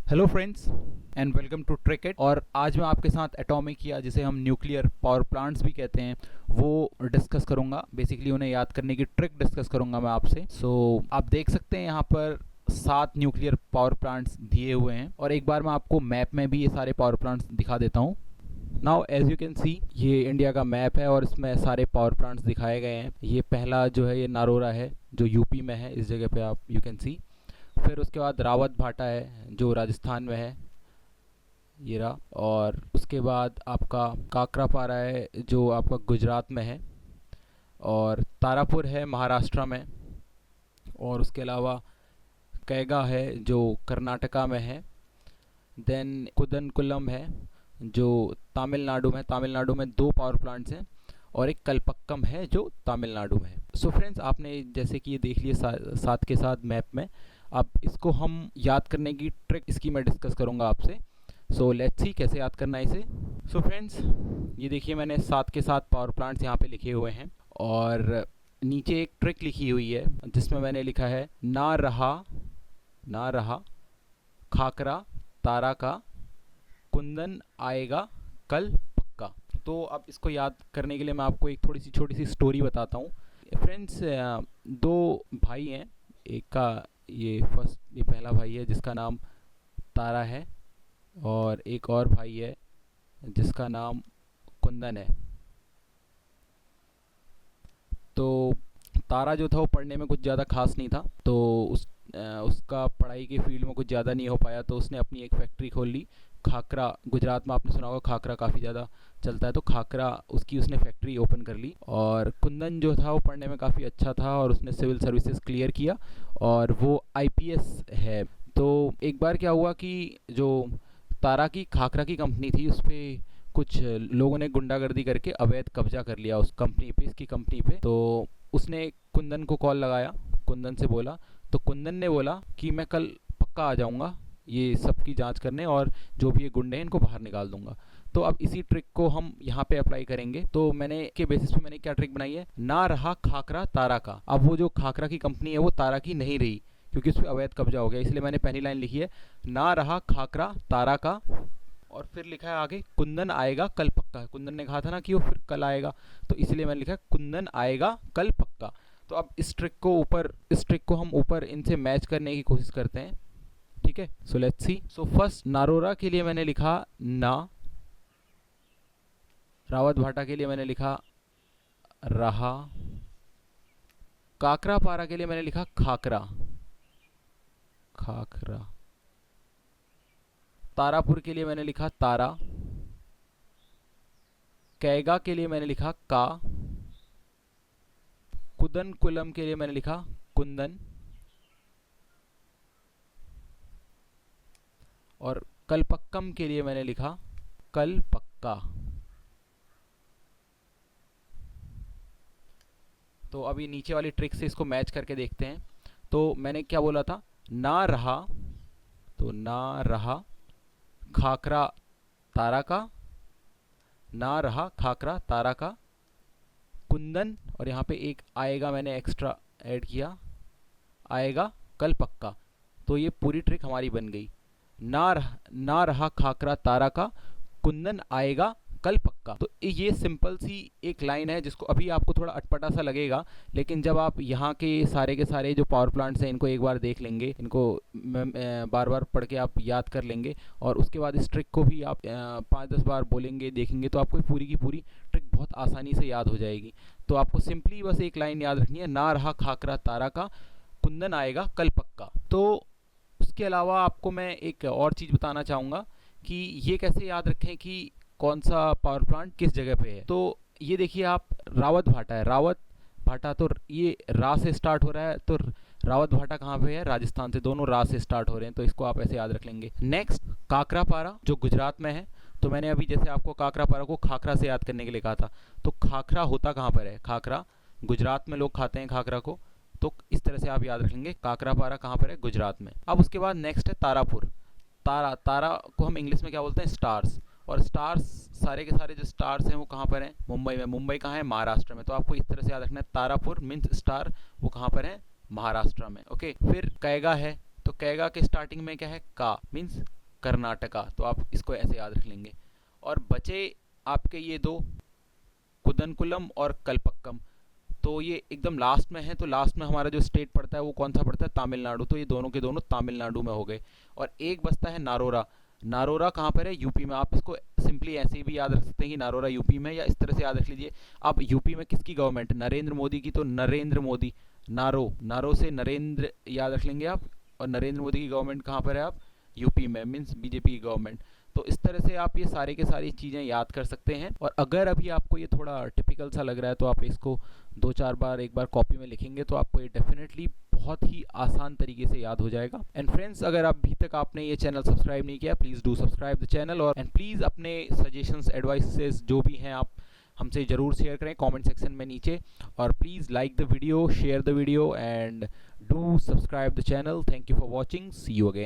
Hello friends and welcome to Tricket. और आज मैं आपके साथ एटॉमिक या जिसे हम न्यूक्लियर पावर प्लांट्स भी कहते हैं वो डिस्कस करूंगा। बेसिकली उन्हें याद करने की ट्रिक डिस्कस करूंगा मैं आपसे। आप देख सकते हैं यहाँ पर 7 न्यूक्लियर पावर प्लांट्स दिए हुए हैं और एक बार मैं आपको मैप में भी ये सारे पावर प्लांट्स दिखा देता हूँ। Now as you can see ये इंडिया का मैप है और इसमें सारे पावर प्लांट्स दिखाए गए हैं। ये पहला जो है ये नारोरा है जो यूपी में है, इस जगह पे आप यू कैन सी। फिर उसके बाद रावत भाटा है जो राजस्थान में है, ये रहा। और उसके बाद आपका काकरापारा है जो आपका गुजरात में है, और तारापुर है महाराष्ट्र में। और उसके अलावा कैगा है जो कर्नाटका में है। देन कुदनकुलम है जो तमिलनाडु में। तमिलनाडु में 2 पावर प्लांट्स हैं और एक कलपक्कम है जो तमिलनाडु में है। सो फ्रेंड्स, आपने जैसे कि ये देख लिए साथ के साथ मैप में। अब इसको हम याद करने की ट्रिक इसकी मैं डिस्कस करूंगा आपसे। सो लेट्स सी कैसे याद करना है इसे। सो फ्रेंड्स, ये देखिए मैंने साथ के साथ पावर प्लांट्स यहाँ पे लिखे हुए हैं और नीचे एक ट्रिक लिखी हुई है जिसमें मैंने लिखा है ना रहा खाकरा तारा का, कुंदन आएगा कल पक्का। तो अब इसको याद करने के लिए मैं आपको एक थोड़ी सी छोटी सी स्टोरी बताता हूँ। फ्रेंड्स, 2 भाई हैं। एक का ये पहला भाई है जिसका नाम तारा है, और एक और भाई है जिसका नाम कुंदन है। तो तारा जो था वो पढ़ने में कुछ ज़्यादा खास नहीं था, तो उसका पढ़ाई के फील्ड में कुछ ज़्यादा नहीं हो पाया, तो उसने अपनी एक फैक्ट्री खोल ली। खाकरा, गुजरात में आपने सुना होगा खाकरा काफ़ी ज़्यादा चलता है, तो खाकरा उसकी उसने फैक्ट्री ओपन कर ली। और कुंदन जो था वो पढ़ने में काफ़ी अच्छा था और उसने सिविल सर्विसेज क्लियर किया और वो आईपीएस है। तो एक बार क्या हुआ कि जो तारा की खाकरा की कंपनी थी उस पर कुछ लोगों ने गुंडागर्दी करके अवैध कब्जा कर लिया उस कंपनी पे, इसकी कंपनी पे। तो उसने कुंदन को कॉल लगाया, कुंदन से बोला। तो कुंदन ने बोला कि मैं कल पक्का आ जाऊंगा ये सब की जांच करने और जो भी ये गुंडे हैं इनको बाहर निकाल दूंगा। तो अब इसी ट्रिक को हम यहाँ पे अप्लाई करेंगे। तो मैंने के बेसिस पे मैंने क्या ट्रिक बनाई है, ना रहा खाकरा तारा का। अब वो जो खाकरा की कंपनी है वो तारा की नहीं रही क्योंकि उस पर अवैध कब्जा हो गया, इसलिए मैंने पहली लाइन लिखी है ना रहा खाकरा तारा का। और फिर लिखा है आगे कुंदन आएगा कल पक्का। कुंदन ने कहा था ना कि वो फिर कल आएगा, तो इसलिए मैंने लिखा है कुंदन आएगा कल पक्का। तो अब इस ट्रिक को हम ऊपर इनसे मैच करने की कोशिश करते हैं, ठीक है। So let's see. So first नारोरा के लिए मैंने लिखा ना, रावत भाटा के लिए मैंने लिखा रहा, काकरापारा के लिए मैंने लिखा खाकरा, तारापुर के लिए मैंने लिखा तारा, कैगा के लिए मैंने लिखा का, कुदनकुलम के लिए मैंने लिखा कुंदन, और कलपक्कम के लिए मैंने लिखा कल पक्का। तो अभी नीचे वाली ट्रिक से इसको मैच करके देखते हैं। तो मैंने क्या बोला था, ना रहा, तो ना रहा खाकरा तारा का, ना रहा खाकरा तारा का, कुंदन, और यहाँ पे एक आएगा मैंने एक्स्ट्रा ऐड किया, आएगा कल पक्का। तो ये पूरी ट्रिक हमारी बन गई। ना रहा खाकरा तारा का, कुंदन आएगा कल पक्का। तो ये सिंपल सी एक लाइन है जिसको अभी आपको थोड़ा अटपटा सा लगेगा, लेकिन जब आप यहाँ के सारे जो पावर प्लांट्स हैं इनको एक बार देख लेंगे, इनको बार बार पढ़ के आप याद कर लेंगे और उसके बाद इस ट्रिक को भी आप 5-10 बार बोलेंगे, देखेंगे, तो आपको पूरी की पूरी ट्रिक बहुत आसानी से याद हो जाएगी। तो आपको सिंपली बस एक लाइन याद रखनी है, ना रहा खाकरा तारा का, कुंदन आएगा कल पक्का। तो उसके अलावा आपको मैं एक और चीज़ बताना चाहूँगा कि ये कैसे याद रखें कि कौन सा पावर प्लांट किस जगह पे है। तो ये देखिए आप, रावत भाटा है, रावत भाटा, तो ये रा से स्टार्ट हो रहा है, तो रावत भाटा कहाँ पे है, राजस्थान से, दोनों रा से स्टार्ट हो रहे हैं, तो इसको आप ऐसे याद रख लेंगे। नेक्स्ट काकरापारा जो गुजरात में है, तो मैंने अभी जैसे आपको काकरापारा को खाकरा से याद करने के लिए कहा था, तो खाकरा होता कहाँ पर है, खाकरा गुजरात में लोग खाते हैं खाकरा को, तो इस तरह से आप याद रखेंगे काकरापारा कहाँ पर है, गुजरात में। अब उसके बाद नेक्स्ट है तारापुर। तारा को हम इंग्लिश में क्या बोलते हैं, स्टार्स। और स्टार्स, सारे के सारे जो स्टार्स हैं वो कहाँ पर हैं, मुंबई में। मुंबई कहाँ है, महाराष्ट्र में। तो आपको इस तरह से याद रखना है, तारापुर मीन्स स्टार, वो कहाँ पर है, महाराष्ट्र में। ओके, फिर कैगा है, तो कैगा के स्टार्टिंग में क्या है, का मीन्स कर्नाटका, तो आप इसको ऐसे याद रख लेंगे। और बचे आपके ये दो, कुदनकुलम और कलपक्कम, तो ये एकदम लास्ट में है। तो लास्ट में हमारा जो स्टेट पड़ता है वो कौन सा पड़ता है, तमिलनाडु। तो ये दोनों के दोनों तमिलनाडु में हो गए। और एक बचता है नारोरा। नारोरा कहाँ पर है, यूपी में। आप इसको सिंपली ऐसे ही भी याद रख सकते हैं कि नारोरा यूपी में, या इस तरह से याद रख लीजिए। अब यूपी में किसकी गवर्नमेंट, नरेंद्र मोदी की, तो नरेंद्र मोदी, नारो से नरेंद्र याद रख लेंगे आप। और नरेंद्र मोदी की गवर्नमेंट कहाँ पर है, आप यूपी में, मीन्स बीजेपी की गवर्नमेंट। तो इस तरह से आप ये सारे के सारी चीज़ें याद कर सकते हैं। और अगर अभी आपको ये थोड़ा टिपिकल सा लग रहा है तो आप इसको 2-4 बार एक बार कॉपी में लिखेंगे तो आपको ये डेफिनेटली बहुत ही आसान तरीके से याद हो जाएगा। एंड फ्रेंड्स, अगर अभी तक आपने ये चैनल सब्सक्राइब नहीं किया, please do subscribe the channel. और एंड प्लीज़ अपने सजेशंस, एडवाइसेस जो भी हैं आप हमसे ज़रूर शेयर करें कमेंट सेक्शन में नीचे। और please like the video, share the video and do subscribe the channel. Thank you for watching, see you again.